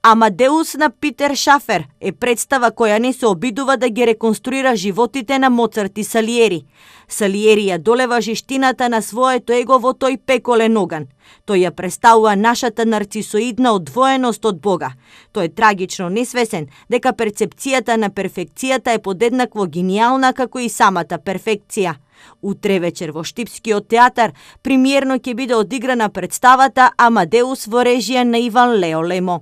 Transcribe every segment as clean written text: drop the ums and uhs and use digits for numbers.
Амадеус на Питер Шафер е представа која не се обидува да ги реконструира животите на Моцарт и Салиери. Салиери ја долева жиштината на своето его во тој пеколен оган. Тој ја представува нашата нарцисоидна одвоеност од Бога. Тој е трагично несвесен дека перцепцијата на перфекцијата е подеднакво гениална како и самата перфекција. Утре вечер во Штипскиот театар премиерно ќе биде одиграна представата Амадеус во режија на Иван Лео Лемо.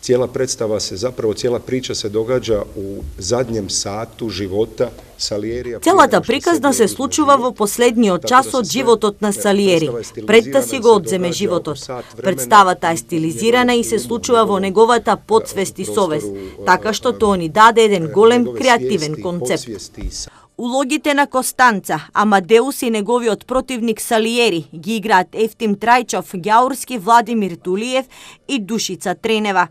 Cijela predstava se, zapravo cijela priča se događa u zadnjem satu života Salierija. Целата приказна се случува во последниот час од животот на Салиери, пред да си го одземе животот. Представата е стилизирана и се случува во неговата подсвест и совест, така што тоа ни даде еден голем креативен концепт. Улогите на Костанца, Амадеус и неговиот противник Салиери ги играат Евтим Трајчов, Ѓаурски, Владимир Тулиев и Душица Тренева.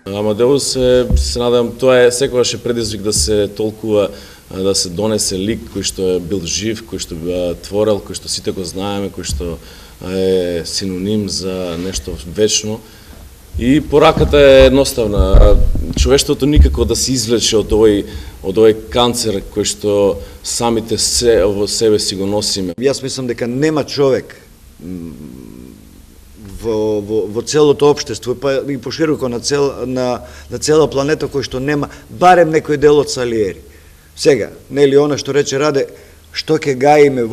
Амадеус се надам, тоа е секогаш предизвик да се толкува, да се донесе лик кој што е бил жив, кој што творел, кој што сите го знаеме, кој што е синоним за нешто вечно. И пораката е едноставна. Човештвото никако да се извлече од овој канцер кој што самите во себе си го носиме. Јас мислам дека нема човек во целото општество, па и пошироко на цела планета кој што нема барем некој дел од Салиери. Сега, нели она што рече Раде, што ќе гаиме,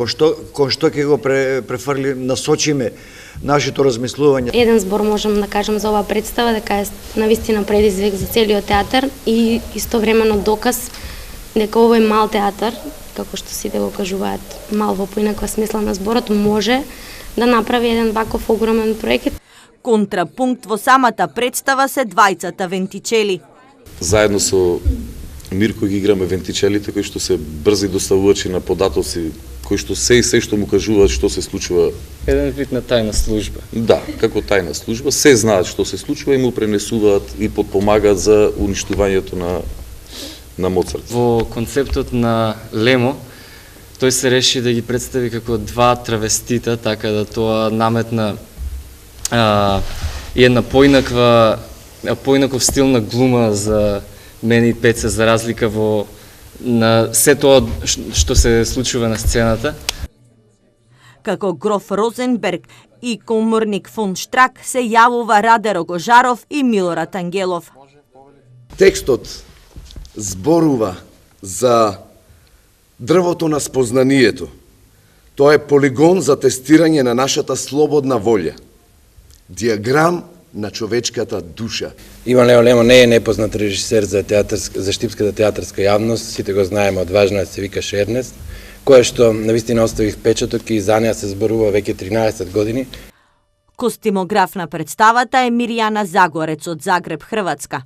кон што ќе го префрли, насочиме нашето размислување. Еден збор можам да кажам за оваа представа, дека е навистина предизвик за целиот театар и истовремено доказ дека овој мал театар, како што сите го кажуваат, мал во поинаква смисла на зборот, може да направи еден ваков огромен проект. Контрапункт во самата представа се двајцата Вентичели. Заедно со Мирко ги играме Вентичелите, кои што се брзи доставувачи на податоци, кои што се што му кажуваат што се случува. Еден вид на тајна служба. Да, како тајна служба, се знаат што се случува и му пренесуваат и подпомагаат за уништувањето на Моцарт. Во концептот на Лемо, тој се реши да ги представи како два травестита, така да тоа наметна една поинаков стил на глума за мене и Пеца, за разлика на се тоа што се случува на сцената. Како гроф Розенберг и коморник фон Штрак се јавува Раде Рогожаров и Милорад Ангелов. Текстот зборува за дрвото на спознанието. Тоа е полигон за тестирање на нашата слободна волја. Диаграм на човечката душа. Иван Лео Лемо не е непознат режисер за штипската театарска јавност, сите го знаеме од Важна се викаше Ернест, која што навистина остави впечаток и за неа се зборува веќе 13 години. Костимограф на представата е Мирјана Загорец од Загреб, Хрватска.